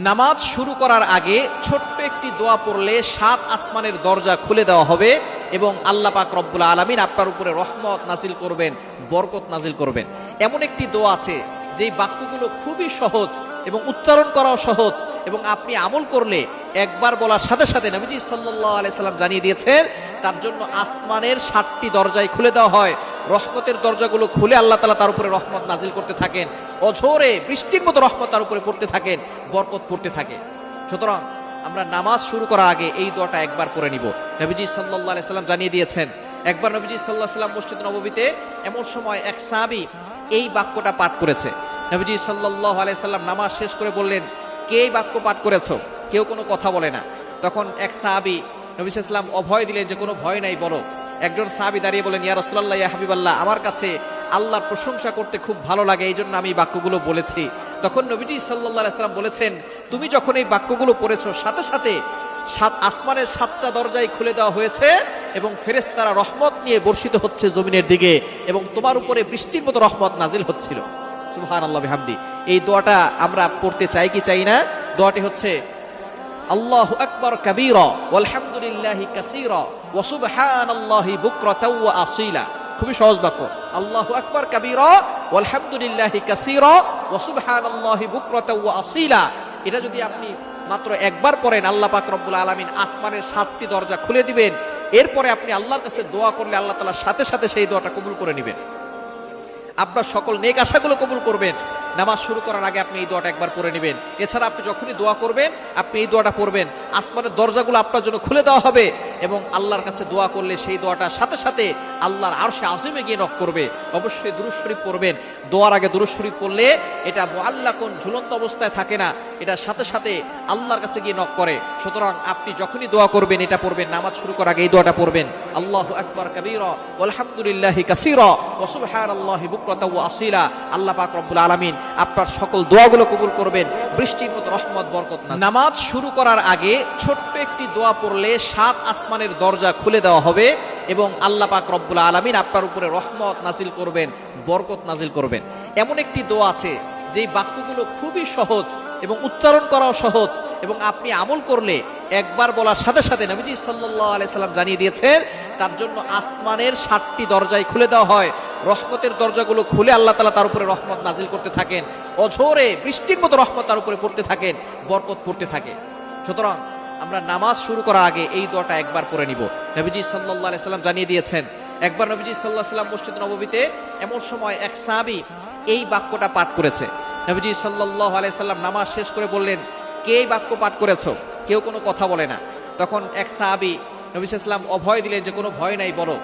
নামাজ শুরু করার আগে ছোট্ট একটি দোয়া পড়লে 7 আসমানের দরজা খুলে দেওয়া হবে এবং আল্লাহ পাক রব্বুল আলামিন আপনার উপরে রহমত নাজিল করবেন, বরকত নাজিল করবেন। এমন একটি দোয়া আছে যেই বাক্যগুলো খুবই সহজ এবং উচ্চারণ করাও সহজ এবং আপনি আমল করলে একবার বলার সাথে সাথে নবীজি সাল্লাল্লাহু আলাইহি সাল্লাম জানিয়ে দিয়েছেন তার জন্য আসমানের 7টি দরজাই খুলে দেওয়া হয়। রহমতের দরজাগুলো খুলে আল্লাহ তাআলা তার উপরে রহমত নাজিল করতে থাকেন, অঝোরে বৃষ্টির মতো রহমত তার উপরে পড়তে থাকেন, বরকত পড়তে থাকে। সুতরাং আমরা নামাজ শুরু করার আগে এই দোয়াটা একবার পড়ে নিব। নবীজি সাল্লাল্লাহু আলাইহি সাল্লাম জানিয়ে দিয়েছেন, একবার নবীজি সাল্লাল্লাহু আলাইহি সাল্লাম মসজিদ নববীতে এমন সময় এক সাহাবী এই বাক্যটা পাঠ করেছে। নবীজি সাল্লাল্লাহু আলাইহি সাল্লাম নামাজ শেষ করে বললেন, কে এই বাক্য পাঠ করেছো? কেউ কোনো কথা বলে না। তখন এক সাহাবী নবী সাল্লাল্লাহু আলাইহি সাল্লাম অভয় দিলেন যে কোনো ভয় নাই, বলো। একজন সাহাবী দাঁড়িয়ে বলেন, ইয়া রাসূলুল্লাহ, ইয়া হাবিবাল্লাহ, আমার কাছে আল্লাহর প্রশংসা করতে খুব ভালো লাগে, এই জন্য আমি বাক্যগুলো বলেছি। তখন নবীজি সাল্লাল্লাহু আলাইহি সাল্লাম বলেছেন, তুমি যখন এই বাক্যগুলো পড়েছো সাথে সাথে 7 আসমানের 7টা দরজাই খুলে দেওয়া হয়েছে এবং ফেরেশতারা রহমত নিয়ে বর্ষিত হচ্ছে জমিনের দিকে এবং তোমার উপরে বৃষ্টির মতো রহমত নাজিল হচ্ছিল। সুবহানাল্লাহ বিহামদি। এই দোয়াটা আমরা পড়তে চাই কি চাই না? দোয়াটি হচ্ছে আল্লাহু আকবার কাবীরা ওয়ালহামদুলিল্লাহি কাসীরা ওয়া সুবহানাল্লাহি বুকরাতাও ওয়া আসীলা। খুবই সহজ বাক্য, আল্লাহু আকবার কাবীরা ওয়ালহামদুলিল্লাহি কাসীরা ওয়া সুবহানাল্লাহি বুকরাতাও ওয়া আসীলা। এটা যদি আপনি মাত্র একবার পড়েন, আল্লাহ পাক রব্বুল আলামিন আসমানের 7টি দরজা খুলে দিবেন। এরপরে আপনি আল্লাহর কাছে দোয়া করলে আল্লাহ তাআলা সাথে সাথে সেই দোয়াটা কবুল করে নেবেন, আপনার সকল নেক আশাগুলো কবুল করবেন। নামাজ শুরু করার আগে আপনি এই দোয়াটা একবার পড়ে নেবেন। এছাড়া আপনি যখনই দোয়া করবেন আপনি এই দোয়াটা পড়বেন, আসমানের দরজাগুলো আপনার জন্য খুলে দেওয়া হবে এবং আল্লাহর কাছে দোয়া করলে সেই দোয়াটা সাথে সাথে আল্লাহর আরশে আজিমে গিয়ে নক করবে। অবশ্যই দুরূদ শরীফ পড়বেন। দোয়ার আগে দুরূদ শরীফ পড়লে এটা মুআল্লাকুন, ঝুলন্ত অবস্থায় থাকে না, এটা সাথে সাথে আল্লাহর কাছে গিয়ে নক করে। সুতরাং আপনি যখনই দোয়া করবেন এটা পড়বেন, নামাজ শুরু করার আগে এই দোয়াটা পড়বেন, আল্লাহু আকবার কাবীরা ওয়ালহামদুলিল্লাহি কাসীরা ওয়া সুবহানাল্লাহি বুকরাতাও ওয়া আসীলা। আল্লাহ পাক রব্বুল আলামিন আপনার সকল দোয়াগুলো কবুল করবেন, বৃষ্টির মতো রহমত বরকত। নামাজ শুরু করার আগে ছোট্ট একটি দোয়া পড়লে 7 আসমানের দরজা খুলে দেওয়া হবে এবং আল্লাহ পাক রব্বুল আলামিন আপনার উপরে রহমত নাজিল করবেন, বরকত নাজিল করবেন। এমন একটি দোয়া আছে যেই বাক্যগুলো খুবই সহজ এবং উচ্চারণ করাও সহজ এবং আপনি আমল করলে একবার বলার সাথে সাথে নবীজি সাল্লাল্লাহু আলাইহি সাল্লাম জানিয়ে দিয়েছেন তার জন্য আসমানের 7টি দরজাই খুলে দেওয়া হয়। রহমতের দরজাগুলো খুলে আল্লাহ তাআলা তার উপরে রহমত নাজিল করতে থাকেন, অঝোরে বৃষ্টির মতো রহমত তার উপরে পড়তে থাকেন, বরকত পড়তে থাকে। সুতরাং আমরা নামাজ শুরু করার আগে এই দোয়াটা একবার পড়ে নিব। নবীজি সাল্লাল্লাহু আলাইহি সাল্লাম জানিয়ে দিয়েছেন, একবার নবীজি সাল্লাল্লাহু আলাইহি সাল্লাম মসজিদ নববীতে এমন সময় এক সাহাবী এই বাক্যটা পাঠ করেছে। নবীজি সাল্লাল্লাহু আলাইহি সাল্লাম নামাজ শেষ করে বললেন, কে এই বাক্য পাঠ করেছো? কেউ কোনো কথা বলে না। তখন এক সাহাবী নবী সাল্লাল্লাহু আলাইহি সাল্লাম অভয় দিলেন যে কোনো ভয় নাই, বলো।